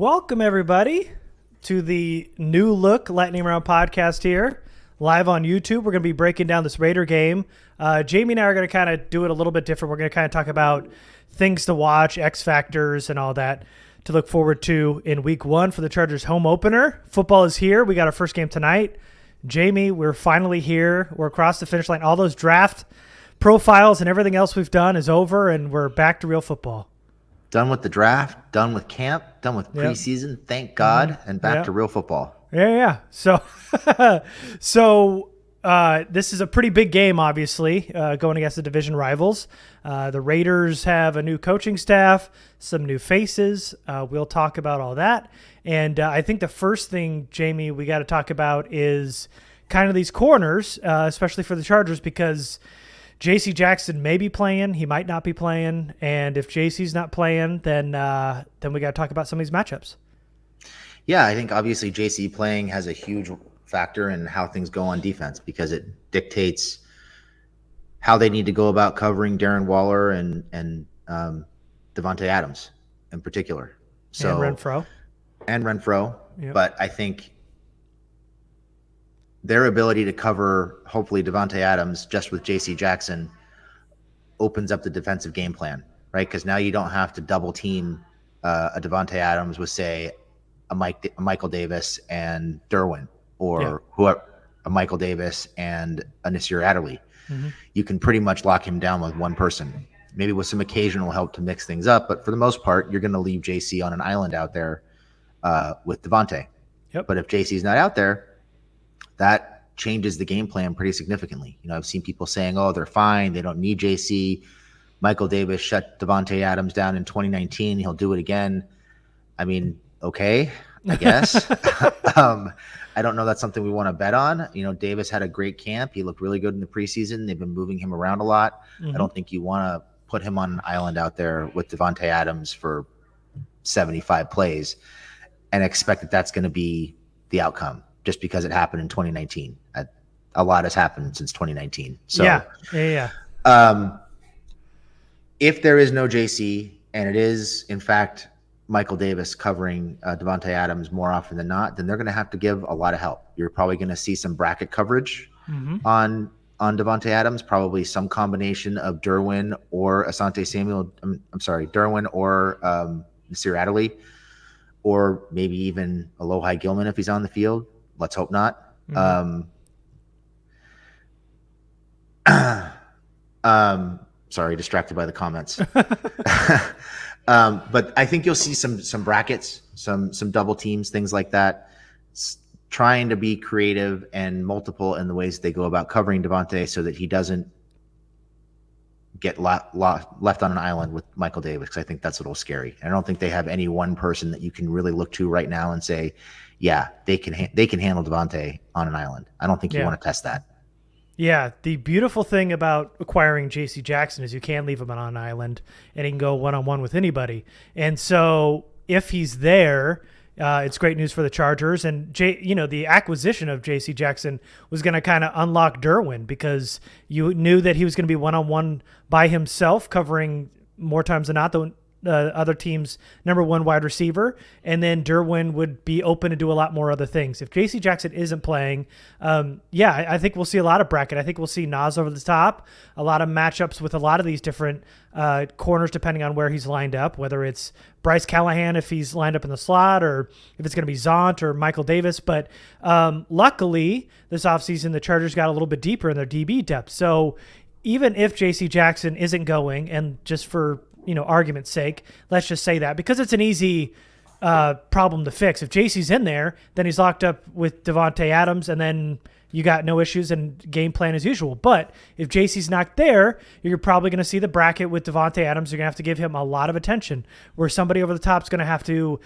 Welcome, everybody, to the new look Lightning Round podcast here, live on YouTube. We're going to be breaking down this Raider game. Jamie and I are going to kind of do it a little bit different. We're going to kind of talk about things to watch, X factors, and all that to look forward to in week one for the Chargers home opener. Football is here. We got our first game tonight. Jamie, we're finally here. We're across the finish line. All those draft profiles and everything else we've done is over, and we're back to real football. Done with the draft, done with camp, done with preseason, thank God, and back to real football. Yeah. So, this is a pretty big game, obviously, going against the division rivals. The Raiders have a new coaching staff, some new faces. We'll talk about all that. And I think the first thing, Jamie, we got to talk about is kind of these corners, especially for the Chargers, because J.C. Jackson may be playing. He might not be playing. And if J.C.'s not playing, then we got to talk about some of these matchups. Yeah, I think obviously J.C. playing has a huge factor in how things go on defense because it dictates how they need to go about covering Darren Waller and Davante Adams in particular. So And Renfro. Yep. But I think their ability to cover, hopefully, Davante Adams just with J.C. Jackson opens up the defensive game plan, right? Because now you don't have to double team a Davante Adams with, say, a Michael Davis and Derwin, or a Michael Davis and a Nasir Adderley. Mm-hmm. You can pretty much lock him down with one person, maybe with some occasional help to mix things up. But for the most part, you're going to leave J.C. on an island out there with Davante. Yep. But if J.C.'s not out there, that changes the game plan pretty significantly. You know, I've seen people saying, oh, they're fine. They don't need JC. Michael Davis shut Davante Adams down in 2019. He'll do it again. I mean, okay, I guess. I don't know that's something we want to bet on. You know, Davis had a great camp. He looked really good in the preseason. They've been moving him around a lot. Mm-hmm. I don't think you want to put him on an island out there with Davante Adams for 75 plays and expect that that's going to be the outcome. Just because it happened in 2019. A lot has happened since 2019. So, yeah. If there is no JC and it is, in fact, Michael Davis covering Davante Adams more often than not, then they're going to have to give a lot of help. You're probably going to see some bracket coverage on Davante Adams, probably some combination of Derwin or Asante Samuel. Derwin or Nasir Adderley, or maybe even Alohi Gilman if he's on the field. Let's hope not. Mm-hmm. Sorry, distracted by the comments. But I think you'll see some brackets, some double teams, things like that, trying to be creative and multiple in the ways they go about covering Davante so that he doesn't get left on an island with Michael Davis, because I think that's a little scary. I don't think they have any one person that you can really look to right now and say, yeah, they can handle Davante on an island. I don't think you want to test that. Yeah, the beautiful thing about acquiring J.C. Jackson is you can leave him on an island and he can go one-on-one with anybody. And so if he's there, it's great news for the Chargers. And the acquisition of J.C. Jackson was going to kind of unlock Derwin, because you knew that he was going to be one-on-one by himself, covering more times than not the other team's number one wide receiver, and then Derwin would be open to do a lot more other things. If J.C. Jackson isn't playing, I think we'll see a lot of bracket. I think we'll see Nas over the top, a lot of matchups with a lot of these different corners depending on where he's lined up, whether it's Bryce Callahan if he's lined up in the slot, or if it's going to be Zont or Michael Davis. But luckily, this offseason, the Chargers got a little bit deeper in their DB depth. So even if J.C. Jackson isn't going, and just for argument's sake, let's just say that, because it's an easy problem to fix. If JC's in there, then he's locked up with Davante Adams, and then you got no issues and game plan as usual. But if JC's not there, you're probably going to see the bracket with Davante Adams. You're going to have to give him a lot of attention, where somebody over the top is going to have to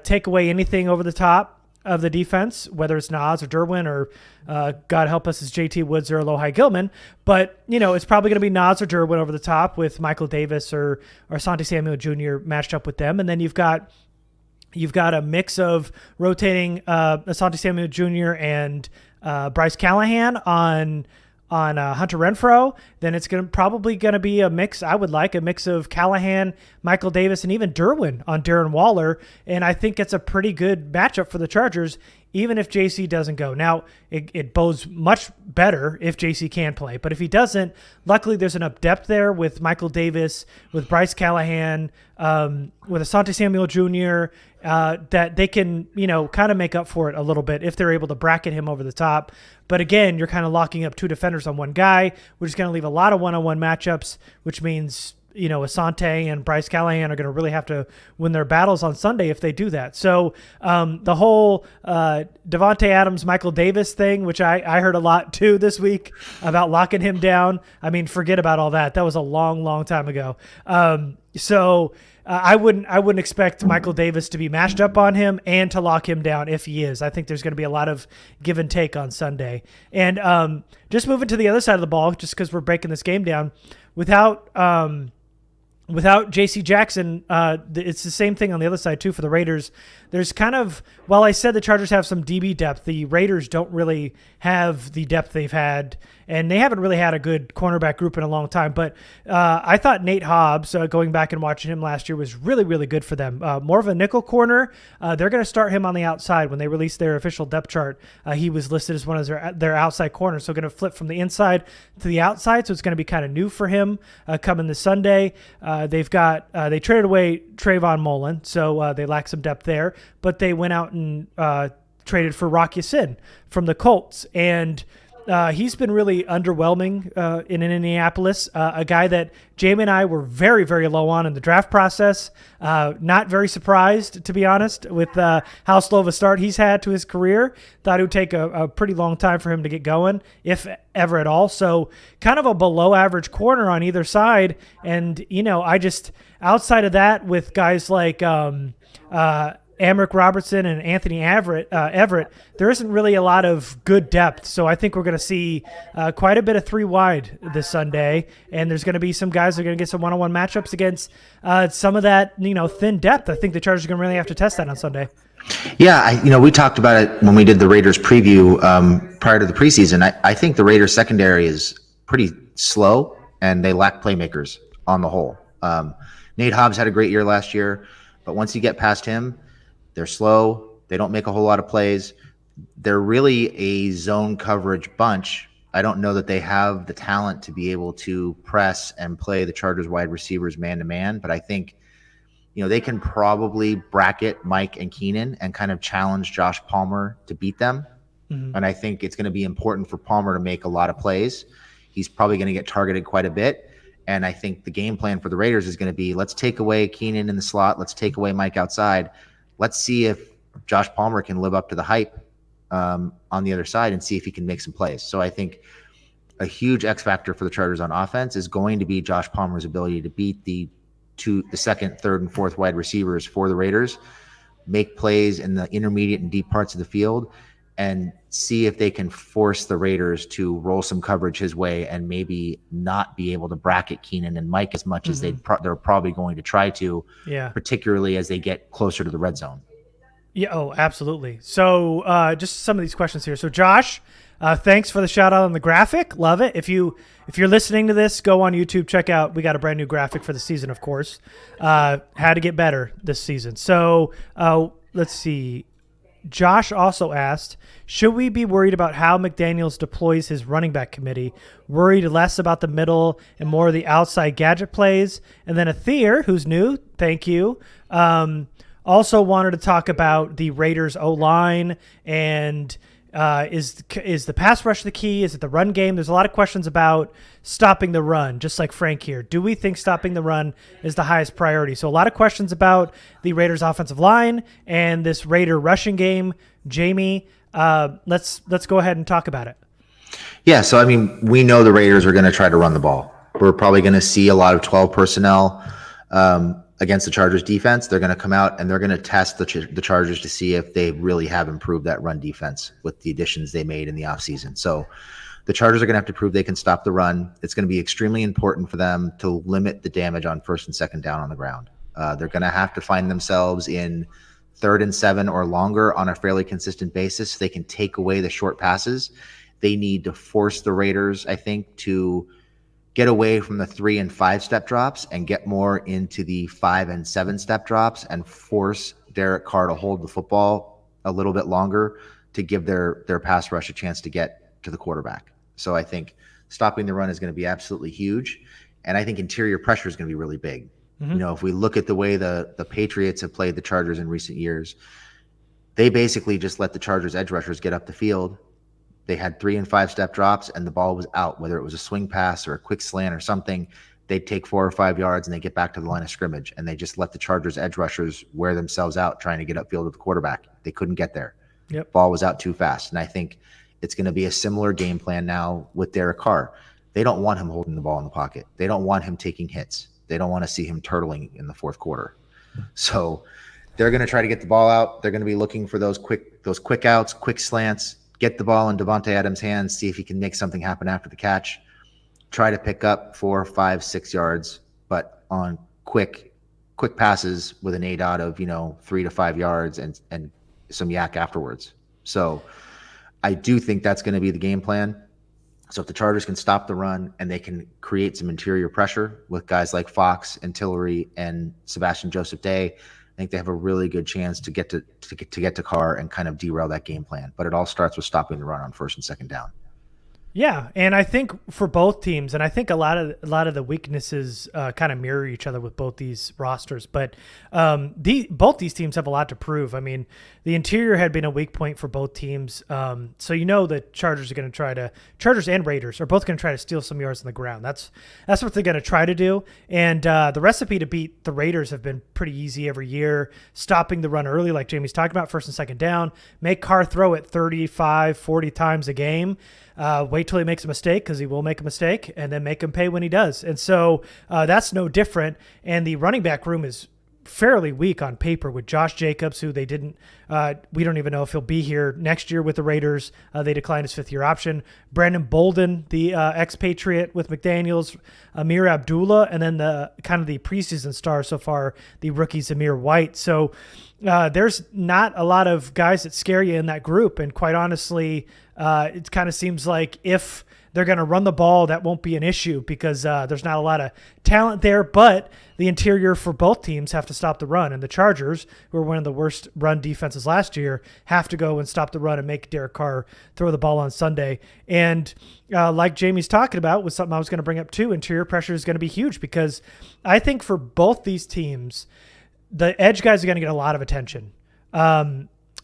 take away anything over the top of the defense, whether it's Nas or Derwin or God help us, it's JT Woods or Alohi Gilman. But, it's probably going to be Nas or Derwin over the top with Michael Davis or Asante Samuel Jr. matched up with them. And then you've got a mix of rotating Asante Samuel Jr. and Bryce Callahan on Hunter Renfrow, then it's probably going to be a mix. I would like a mix of Callahan, Michael Davis, and even Derwin on Darren Waller. And I think it's a pretty good matchup for the Chargers, even if JC doesn't go. Now, it bodes much better if JC can play. But if he doesn't, luckily there's enough depth there with Michael Davis, with Bryce Callahan, with Asante Samuel Jr., that they can, kind of make up for it a little bit if they're able to bracket him over the top. But again, you're kind of locking up two defenders on one guy, which is going to leave a lot of one-on-one matchups, which means, Asante and Bryce Callahan are going to really have to win their battles on Sunday if they do that. So the whole Davante Adams, Michael Davis thing, which I heard a lot too this week about locking him down. I mean, forget about all that. That was a long, long time ago. I wouldn't expect Michael Davis to be matched up on him and to lock him down if he is. I think there's going to be a lot of give and take on Sunday. And just moving to the other side of the ball, just because we're breaking this game down, without J.C. Jackson, it's the same thing on the other side too for the Raiders. There's kind of, while I said the Chargers have some DB depth, the Raiders don't really have the depth they've had, and they haven't really had a good cornerback group in a long time. But I thought Nate Hobbs, going back and watching him last year, was really, really good for them. More of a nickel corner. They're going to start him on the outside. When they released their official depth chart, he was listed as one of their outside corners. So going to flip from the inside to the outside. So it's going to be kind of new for him coming this Sunday. They traded away Trayvon Mullen, so they lack some depth there. But they went out and traded for Rock Ya-Sin from the Colts, and he's been really underwhelming in Indianapolis. A guy that Jamie and I were very, very low on in the draft process. Not very surprised, to be honest, with how slow of a start he's had to his career. Thought it would take a pretty long time for him to get going, if ever at all. So kind of a below average corner on either side. And, I just, outside of that, with guys like Amrik Robertson and Anthony Everett, there isn't really a lot of good depth. So I think we're going to see quite a bit of three wide this Sunday. And there's going to be some guys that are going to get some one-on-one matchups against some of that, thin depth. I think the Chargers are going to really have to test that on Sunday. Yeah, we talked about it when we did the Raiders preview prior to the preseason. I think the Raiders secondary is pretty slow and they lack playmakers on the whole. Nate Hobbs had a great year last year, but once you get past him, they're slow. They don't make a whole lot of plays. They're really a zone coverage bunch. I don't know that they have the talent to be able to press and play the Chargers wide receivers man-to-man, but I think, they can probably bracket Mike and Keenan and kind of challenge Josh Palmer to beat them. Mm-hmm. And I think it's going to be important for Palmer to make a lot of plays. He's probably going to get targeted quite a bit. And I think the game plan for the Raiders is going to be, let's take away Keenan in the slot. Let's take away Mike outside. Let's see if Josh Palmer can live up to the hype on the other side and see if he can make some plays. So I think a huge X factor for the Chargers on offense is going to be Josh Palmer's ability to beat the second, third, and fourth wide receivers for the Raiders, make plays in the intermediate and deep parts of the field, and see if they can force the Raiders to roll some coverage his way and maybe not be able to bracket Keenan and Mike as much as they're probably going to try to, particularly as they get closer to the red zone. Yeah, oh, absolutely. So just some of these questions here. So Josh, thanks for the shout out on the graphic. Love it. If you're listening to this, go on YouTube, check out. We got a brand new graphic for the season, of course. Had to get better this season. So let's see. Josh also asked, should we be worried about how McDaniels deploys his running back committee? Worried less about the middle and more of the outside gadget plays? And then Athir, who's new, thank you, also wanted to talk about the Raiders O-line and is the pass rush the key? Is it the run game? There's a lot of questions about stopping the run, just like Frank here. Do we think stopping the run is the highest priority? So a lot of questions about the Raiders offensive line and this Raider rushing game. Jamie, let's go ahead and talk about it. Yeah, so I mean, we know the Raiders are going to try to run the ball. We're probably going to see a lot of 12 personnel against the Chargers defense. They're going to come out and they're going to test the Chargers to see if they really have improved that run defense with the additions they made in the offseason. So the Chargers are going to have to prove they can stop the run. It's going to be extremely important for them to limit the damage on first and second down on the ground. They're going to have to find themselves in 3rd and 7 or longer on a fairly consistent basis. They can take away the short passes. they need to force the Raiders, I think, to get away from the 3 and 5 step drops and get more into the 5 and 7 step drops and force Derek Carr to hold the football a little bit longer to give their pass rush a chance to get to the quarterback. So I think stopping the run is going to be absolutely huge. And I think interior pressure is going to be really big. You know, if we look at the way the Patriots have played the Chargers in recent years, they basically just let the Chargers edge rushers get up the field. They had 3 and 5 step drops and the ball was out, whether it was a swing pass or a quick slant or something. They'd take 4 or 5 yards and they get back to the line of scrimmage, and they just let the Chargers edge rushers wear themselves out trying to get upfield with the quarterback. They couldn't get there. Yep. Ball was out too fast. And I think it's going to be a similar game plan now with Derek Carr. They don't want him holding the ball in the pocket. They don't want him taking hits. They don't want to see him turtling in the fourth quarter. So they're going to try to get the ball out. They're going to be looking for those quick outs, quick slants, get the ball in Davante Adams' hands, see if he can make something happen after the catch, try to pick up 4, 5, 6 yards, but on quick passes with an ADOT of 3 to 5 yards and some yak afterwards. So I do think that's going to be the game plan. So if the Chargers can stop the run and they can create some interior pressure with guys like Fox and Tillery and Sebastian Joseph Day, I think they have a really good chance to get to Carr and kind of derail that game plan. But it all starts with stopping the run on first and second down. Yeah, and I think for both teams, and I think a lot of the weaknesses kind of mirror each other with both these rosters. But both these teams have a lot to prove. I mean, the interior had been a weak point for both teams. So the Chargers are going to Chargers and Raiders are both going to try to steal some yards on the ground. That's what they're going to try to do. And the recipe to beat the Raiders have been pretty easy every year. Stopping the run early, like Jamie's talking about, first and second down. Make Carr throw it 35, 40 times a game. Wait till he makes a mistake, because he will make a mistake, and then make him pay when he does. And so that's no different. And the running back room is fairly weak on paper with Josh Jacobs, who they didn't we don't even know if he'll be here next year with the Raiders. They declined his 5th-year option. Brandon Bolden, the expatriate with McDaniels, Amir Abdullah, and then the kind of the preseason star so far, the rookie Zamir White. So there's not a lot of guys that scare you in that group. And quite honestly, it kind of seems like if they're going to run the ball, that won't be an issue, because there's not a lot of talent there. But the interior for both teams have to stop the run. And the Chargers, who were one of the worst run defenses last year, have to go and stop the run and make Derek Carr throw the ball on Sunday. And like Jamie's talking about, was something I was going to bring up too, interior pressure is going to be huge, because I think for both these teams, the edge guys are going to get a lot of attention.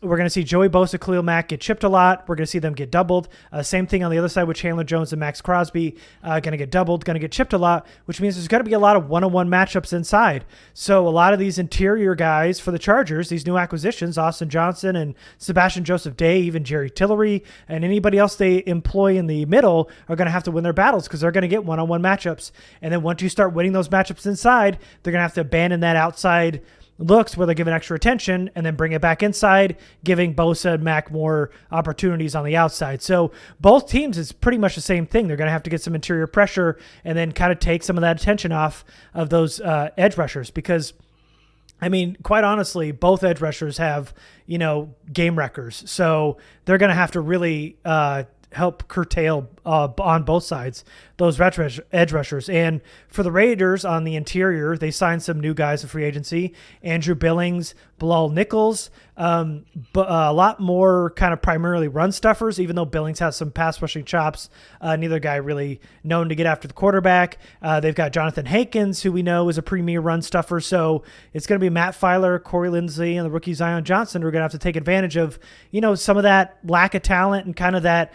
We're going to see Joey Bosa, Khalil Mack get chipped a lot. We're going to see them get doubled. Same thing on the other side with Chandler Jones and Max Crosby. Going to get doubled, going to get chipped a lot, which means there's going to be a lot of one-on-one matchups inside. So a lot of these interior guys for the Chargers, these new acquisitions, Austin Johnson and Sebastian Joseph Day, even Jerry Tillery, and anybody else they employ in the middle, are going to have to win their battles, because they're going to get one-on-one matchups. And then once you start winning those matchups inside, they're going to have to abandon that outside looks where they're giving extra attention and then bring it back inside, giving Bosa and Mack more opportunities on the outside. So both teams is pretty much the same thing. They're going to have to get some interior pressure and then kind of take some of that attention off of those edge rushers, because I mean, quite honestly, both edge rushers have, game wreckers. So they're going to have to really help curtail on both sides those edge rushers. And for the Raiders on the interior, they signed some new guys in free agency: Andrew Billings, Bilal Nichols, but a lot more kind of primarily run stuffers, even though Billings has some pass rushing chops. Neither guy really known to get after the quarterback. They've got Jonathan Hankins, who we know is a premier run stuffer. So it's going to be Matt Filer, Corey Lindsey, and the rookie Zion Johnson, who are going to have to take advantage of, some of that lack of talent and kind of that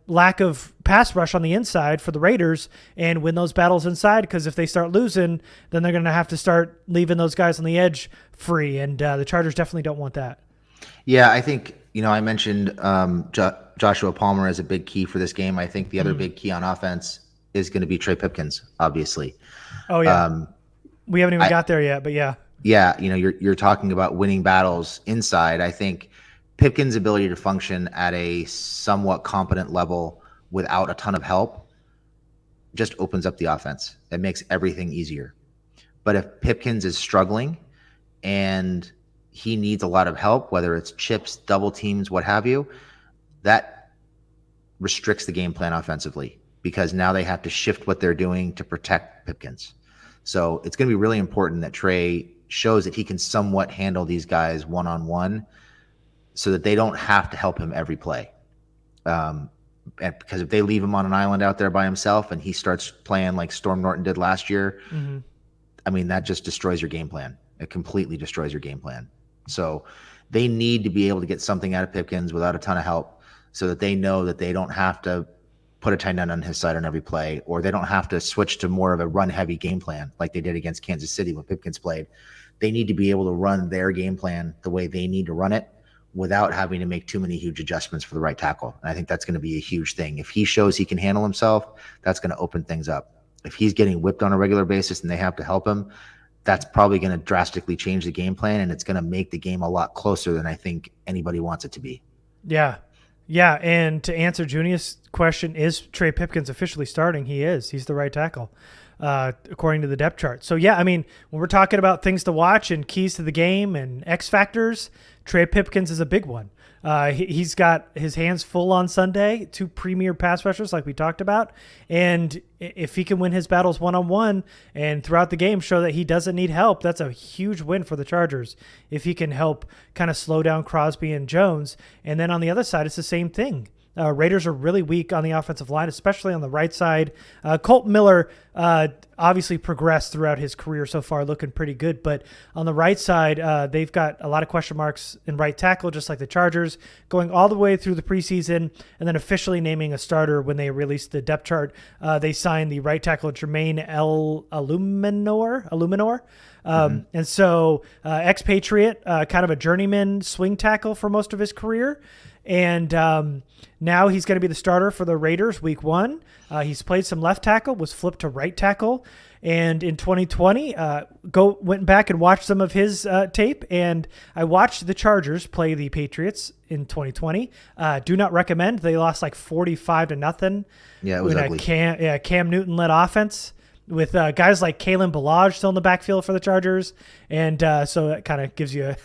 lack of pass rush on the inside for the Raiders and win those battles inside, because if they start losing, then they're going to have to start leaving those guys on the edge free, and the Chargers definitely don't want that. Yeah, I think, I mentioned Joshua Palmer as a big key for this game. I think the other big key on offense is going to be Trey Pipkins, obviously. Oh, yeah. We haven't even got there yet, but yeah. Yeah, you're talking about winning battles inside. I think Pipkins' ability to function at a somewhat competent level without a ton of help just opens up the offense. It makes everything easier. But if Pipkins is struggling and he needs a lot of help, whether it's chips, double teams, what have you, that restricts the game plan offensively because now they have to shift what they're doing to protect Pipkins. So it's going to be really important that Trey shows that he can somewhat handle these guys one-on-one so that they don't have to help him every play. And because if they leave him on an island out there by himself and he starts playing like Storm Norton did last year, I mean, that just destroys your game plan. It completely destroys your game plan. So they need to be able to get something out of Pipkins without a ton of help so that they know that they don't have to put a tight end on his side on every play, or they don't have to switch to more of a run-heavy game plan like they did against Kansas City when Pipkins played. They need to be able to run their game plan the way they need to run it without having to make too many huge adjustments for the right tackle. And I think that's going to be a huge thing. If he shows he can handle himself, that's going to open things up. If he's getting whipped on a regular basis and they have to help him, that's probably going to drastically change the game plan, and it's going to make the game a lot closer than I think anybody wants it to be. Yeah. Yeah, and to answer Junius' question, is Trey Pipkins officially starting? He is. He's the right tackle, according to the depth chart. So, yeah, I mean, when we're talking about things to watch and keys to the game and X factors, Trey Pipkins is a big one. He's got his hands full on Sunday, 2 premier pass rushers like we talked about. And if he can win his battles one-on-one and throughout the game show that he doesn't need help, that's a huge win for the Chargers. If he can help kind of slow down Crosby and Jones. And then on the other side, it's the same thing. Raiders are really weak on the offensive line, especially on the right side. Colton Miller obviously progressed throughout his career so far, looking pretty good. But on the right side, they've got a lot of question marks in right tackle, just like the Chargers, going all the way through the preseason and then officially naming a starter when they released the depth chart. They signed the right tackle Jermaine Illuminor. And so expatriate, kind of a journeyman swing tackle for most of his career. And now he's going to be the starter for the Raiders week 1. He's played some left tackle, was flipped to right tackle. And in 2020, went back and watched some of his tape. And I watched the Chargers play the Patriots in 2020. Do not recommend. They lost like 45-0. Yeah, it was ugly. Cam Newton-led offense with guys like Kalen Ballage still in the backfield for the Chargers. And so that kind of gives you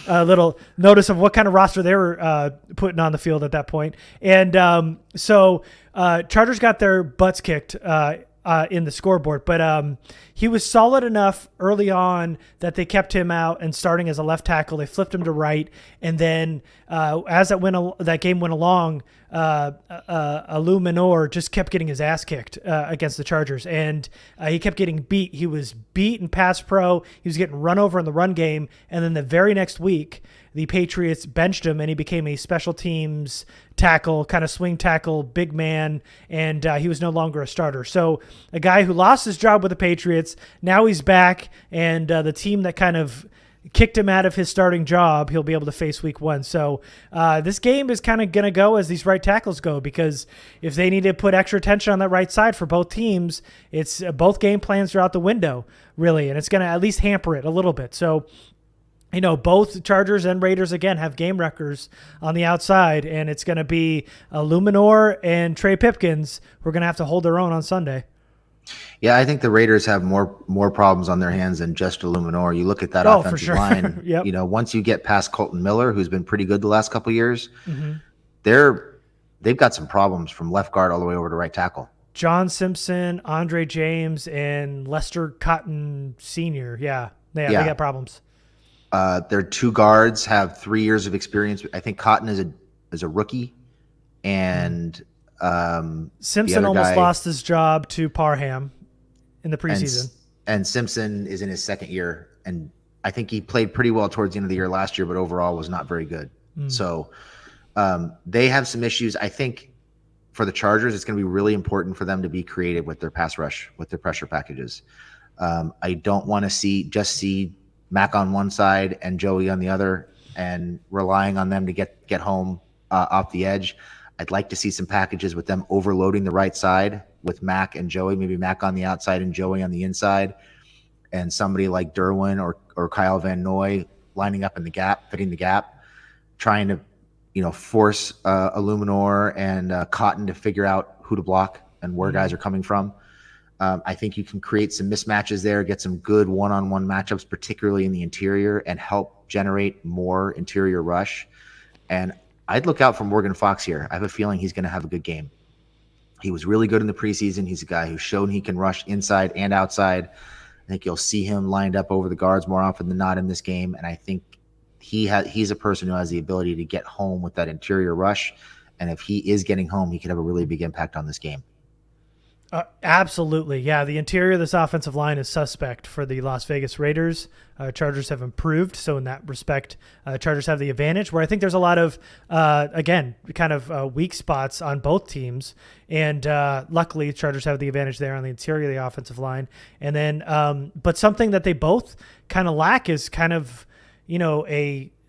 a little notice of what kind of roster they were putting on the field at that point. And so Chargers got their butts kicked in the scoreboard, but he was solid enough early on that they kept him out and starting as a left tackle. They flipped him to right, and then as that game went along, Illuminor just kept getting his ass kicked against the Chargers, and he kept getting beat. He was beat in pass pro. He was getting run over in the run game, and then the very next week, the Patriots benched him, and he became a special teams tackle, kind of swing tackle, big man, and he was no longer a starter. So a guy who lost his job with the Patriots, now he's back, and the team that kind of kicked him out of his starting job, he'll be able to face week 1. So this game is kind of going to go as these right tackles go, because if they need to put extra attention on that right side for both teams, it's both game plans are out the window, really, and it's going to at least hamper it a little bit. So both Chargers and Raiders, again, have game wreckers on the outside, and it's going to be Illuminor and Trey Pipkins who are going to have to hold their own on Sunday. Yeah, I think the Raiders have more problems on their hands than just Illuminor. You look at that offensive for sure. line, Yep. Once you get past Colton Miller, who's been pretty good the last couple of years, they've got some problems from left guard all the way over to right tackle. John Simpson, Andre James, and Lester Cotton Sr. Yeah, they got problems. Their 2 guards have 3 years of experience. I think Cotton is a rookie, and Simpson almost lost his job to Parham in the preseason. And Simpson is in his 2nd year, and I think he played pretty well towards the end of the year last year, but overall was not very good. So they have some issues. I think for the Chargers, it's going to be really important for them to be creative with their pass rush, with their pressure packages. I don't want to see Mac on one side and Joey on the other and relying on them to get home off the edge. I'd like to see some packages with them overloading the right side with Mac and Joey, maybe Mac on the outside and Joey on the inside, and somebody like Derwin or Kyle Van Noy lining up in the gap, fitting the gap, trying to force Illuminor and Cotton to figure out who to block and where guys are coming from. I think you can create some mismatches there, get some good one-on-one matchups, particularly in the interior, and help generate more interior rush. And I'd look out for Morgan Fox here. I have a feeling he's going to have a good game. He was really good in the preseason. He's a guy who's shown he can rush inside and outside. I think you'll see him lined up over the guards more often than not in this game. And I think he's a person who has the ability to get home with that interior rush. And if he is getting home, he could have a really big impact on this game. Absolutely. Yeah, the interior of this offensive line is suspect for the Las Vegas Raiders. Chargers have improved, so in that respect, Chargers have the advantage, where I think there's a lot of, again, kind of weak spots on both teams, and luckily Chargers have the advantage there on the interior of the offensive line. And then, but something that they both kind of lack is kind of,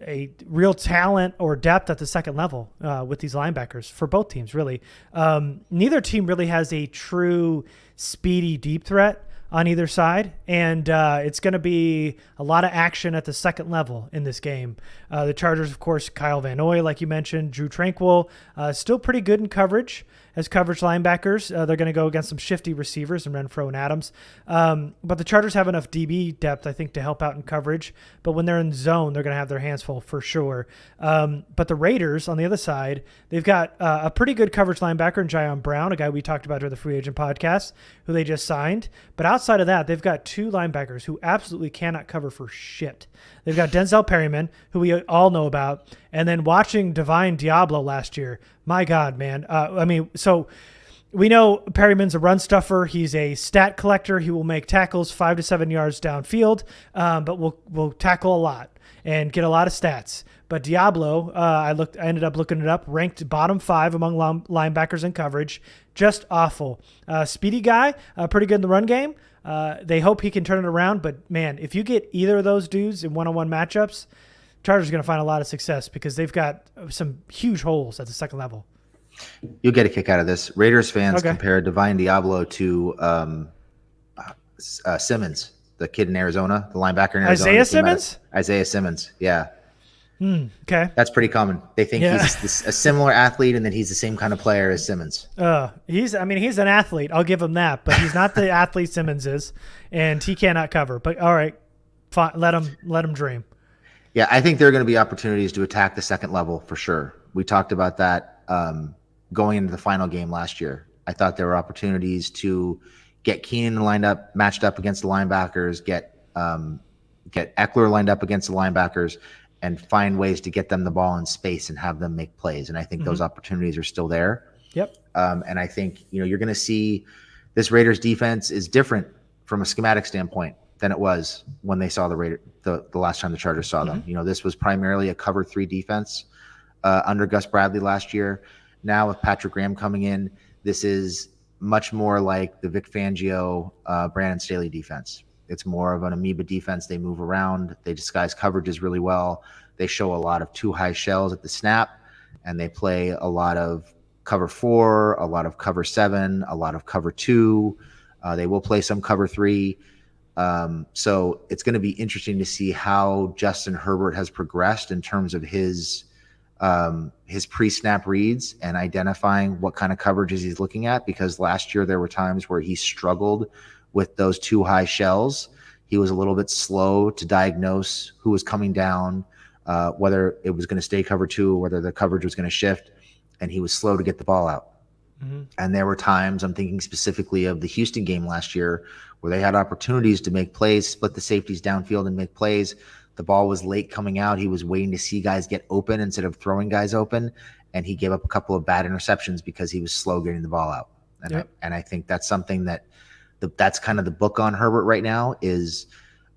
a real talent or depth at the second level with these linebackers for both teams, really. Neither team really has a true speedy deep threat on either side, and it's going to be a lot of action at the second level in this game. The Chargers, of course, Kyle Van Noy, like you mentioned, Drew Tranquill, still pretty good in coverage as coverage linebackers. They're going to go against some shifty receivers in Renfro and Adams. But the Chargers have enough DB depth, I think, to help out in coverage. But when they're in zone, they're going to have their hands full for sure. But the Raiders, on the other side, they've got a pretty good coverage linebacker in Jayon Brown, a guy we talked about during the free agent podcast, who they just signed. But outside of that, they've got two linebackers who absolutely cannot cover for shit. They've got Denzel Perryman, who we all know about, and then watching Divine Diablo last year. My God, man. So we know Perryman's a run stuffer. He's a stat collector. He will make tackles 5 to 7 yards downfield, but will tackle a lot and get a lot of stats. But Diablo, I ended up looking it up, ranked bottom 5 among linebackers in coverage. Just awful. Speedy guy, pretty good in the run game. They hope he can turn it around, but man, if you get either of those dudes in one-on-one matchups, Chargers are going to find a lot of success because they've got some huge holes at the second level. You'll get a kick out of this. Raiders fans compare Divine Diablo to Simmons, the kid in Arizona, the linebacker in Arizona. Isaiah Simmons, yeah. Okay. That's pretty common. They think he's a similar athlete and that he's the same kind of player as Simmons. He's an athlete. I'll give him that, but he's not the athlete Simmons is, and he cannot cover. But all right, fine, let him dream. Yeah, I think there are going to be opportunities to attack the second level for sure. We talked about that going into the final game last year. I thought there were opportunities to get Keenan matched up against the linebackers, get Eckler lined up against the linebackers, and find ways to get them the ball in space and have them make plays. And I think those opportunities are still there. Yep. And I think, you're going to see this Raiders defense is different from a schematic standpoint than it was when they saw the last time the Chargers saw them. This was primarily a cover 3 defense under Gus Bradley last year. Now with Patrick Graham coming in, this is much more like the Vic Fangio, Brandon Staley defense. It's more of an amoeba defense. They move around. They disguise coverages really well. They show a lot of 2 high shells at the snap, and they play a lot of cover 4, a lot of cover 7, a lot of cover 2. They will play some cover 3. So it's going to be interesting to see how Justin Herbert has progressed in terms of his pre-snap reads and identifying what kind of coverages he's looking at, because last year there were times where he struggled with those 2 high shells. He was a little bit slow to diagnose who was coming down, whether it was going to stay cover 2 or whether the coverage was going to shift, and he was slow to get the ball out. And there were times, I'm thinking specifically of the Houston game last year, where they had opportunities to make plays, split the safeties downfield and make plays. The ball was late coming out. He was waiting to see guys get open instead of throwing guys open, and he gave up a couple of bad interceptions because he was slow getting the ball out. And I think that's something that's kind of the book on Herbert right now, is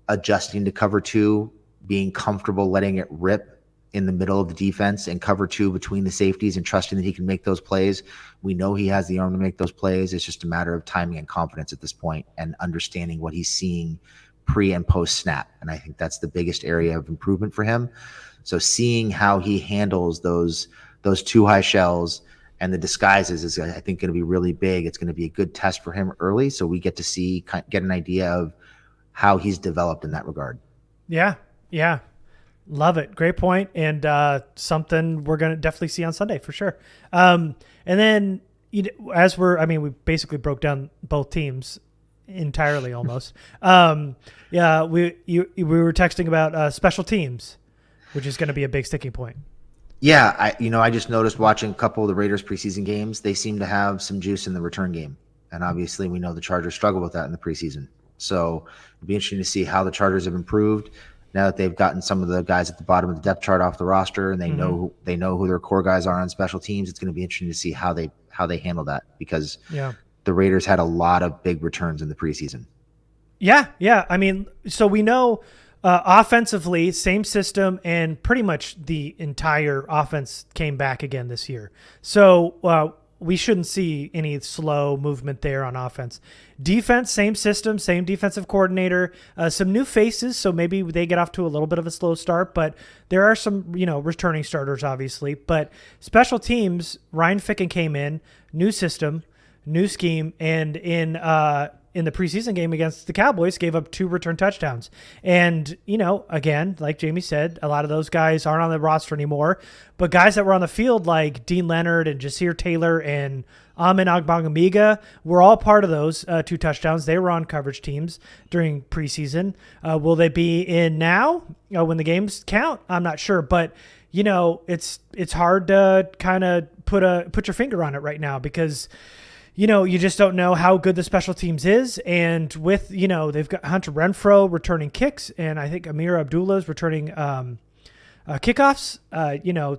adjusting to cover 2, being comfortable letting it rip in the middle of the defense and cover 2 between the safeties and trusting that he can make those plays. We know he has the arm to make those plays. It's just a matter of timing and confidence at this point and understanding what he's seeing pre and post snap. And I think that's the biggest area of improvement for him. So seeing how he handles those 2 high shells and the disguises is, I think, going to be really big. It's going to be a good test for him early, so we get to get an idea of how he's developed in that regard. Yeah. Love it. Great point. And something we're going to definitely see on Sunday for sure. And then we basically broke down both teams entirely almost. We were texting about special teams, which is going to be a big sticking point. Yeah, I just noticed watching a couple of the Raiders preseason games, they seem to have some juice in the return game. And obviously we know the Chargers struggle with that in the preseason. So it'd be interesting to see how the Chargers have improved now that they've gotten some of the guys at the bottom of the depth chart off the roster and they know who their core guys are on special teams. It's going to be interesting to see how they handle that because the Raiders had a lot of big returns in the preseason. Yeah. I mean, so we know offensively, same system, and pretty much the entire offense came back again this year. So we shouldn't see any slow movement there on offense. Defense, same system, same defensive coordinator, some new faces, so maybe they get off to a little bit of a slow start, but there are some, returning starters, obviously. But special teams, Ryan Ficken came in, new system, new scheme, and in the preseason game against the Cowboys, gave up 2 return touchdowns. And, again, like Jamie said, a lot of those guys aren't on the roster anymore. But guys that were on the field like Dean Leonard and Jasir Taylor and Amin Ogbongbemiga were all part of those 2 touchdowns. They were on coverage teams during preseason. Will they be in now when the games count? I'm not sure. But, it's hard to kind of put your finger on it right now because – you just don't know how good the special teams is. And with, they've got Hunter Renfrow returning kicks, and I think Amir Abdullah is returning kickoffs.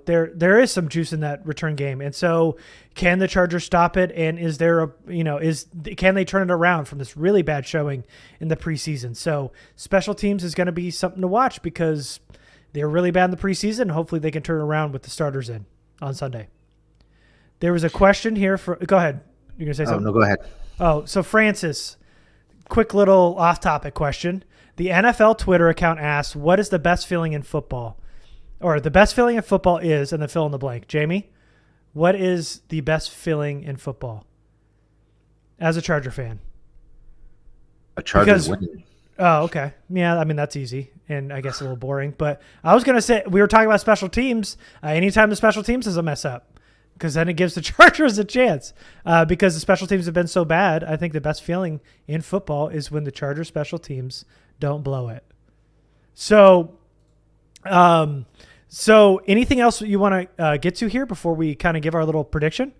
There is some juice in that return game. And so can the Chargers stop it? And is there can they turn it around from this really bad showing in the preseason? So special teams is going to be something to watch because they're really bad in the preseason. Hopefully they can turn it around with the starters in on Sunday. There was a question here go ahead. You're going to say something? No, go ahead. Oh, so Francis, quick little off-topic question. The NFL Twitter account asks, what is the best feeling in football? Or the best feeling in football is, and then fill in the blank. Jamie, what is the best feeling in football as a Charger fan? A Chargers win. Oh, okay. Yeah, I mean, that's easy and I guess a little boring. But I was going to say, we were talking about special teams. Anytime the special teams is a mess up. Because then it gives the Chargers a chance. Because the special teams have been so bad, I think the best feeling in football is when the Chargers special teams don't blow it. So anything else you want to get to here before we kind of give our little prediction?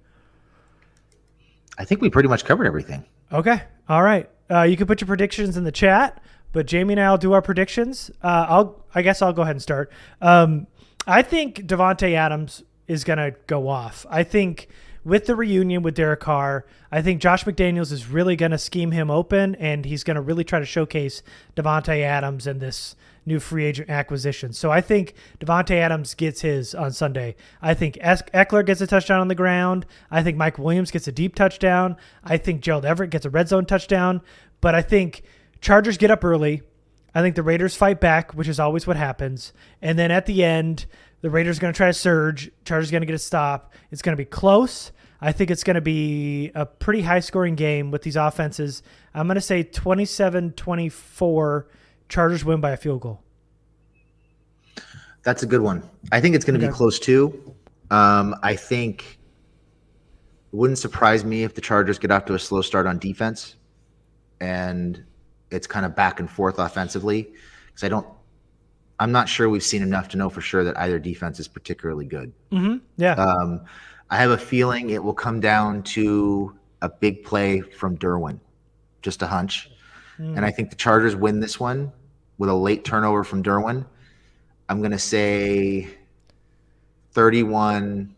I think we pretty much covered everything. Okay. All right. You can put your predictions in the chat, but Jamie and I will do our predictions. I guess I'll go ahead and start. I think Davante Adams is going to go off. I think with the reunion with Derek Carr, I think Josh McDaniels is really going to scheme him open, and he's going to really try to showcase Davante Adams and this new free agent acquisition. So I think Davante Adams gets his on Sunday. I think Eckler gets a touchdown on the ground. I think Mike Williams gets a deep touchdown. I think Gerald Everett gets a red zone touchdown. But I think Chargers get up early. I think the Raiders fight back, which is always what happens. And then at the end, the Raiders are going to try to surge. Chargers are going to get a stop. It's going to be close. I think it's going to be a pretty high-scoring game with these offenses. I'm going to say 27-24, Chargers win by a field goal. That's a good one. I think it's going to be close too. I think it wouldn't surprise me if the Chargers get off to a slow start on defense and it's kind of back and forth offensively because I'm not sure we've seen enough to know for sure that either defense is particularly good. Mm-hmm. Yeah. I have a feeling it will come down to a big play from Derwin, just a hunch. And I think the Chargers win this one with a late turnover from Derwin. I'm going to say 31-27.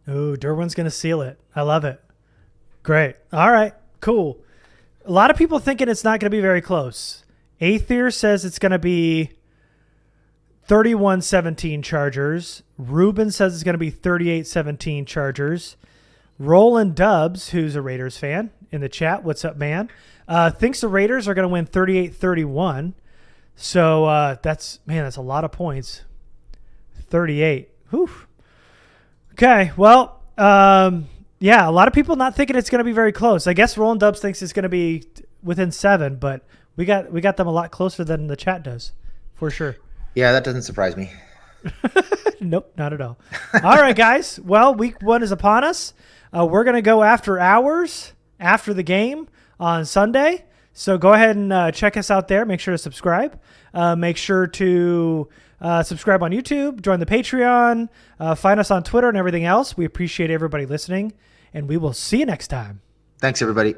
Oh, Derwin's going to seal it. I love it. Great. All right, cool. A lot of people thinking it's not going to be very close. Aether says it's going to be 31-17 Chargers. Ruben says it's going to be 38-17 Chargers. Roland Dubs, who's a Raiders fan, in the chat, what's up, man? Thinks the Raiders are going to win 38-31. So that's a lot of points. 38. Whew. Okay, well, yeah, a lot of people not thinking it's going to be very close. I guess Roland Dubs thinks it's going to be within 7, but we got them a lot closer than the chat does, for sure. Yeah, that doesn't surprise me. Nope, not at all. All right, guys. Well, week 1 is upon us. We're going to go after hours after the game on Sunday. So go ahead and check us out there. Make sure to subscribe. Make sure to subscribe on YouTube, join the Patreon, find us on Twitter and everything else. We appreciate everybody listening, and we will see you next time. Thanks, everybody.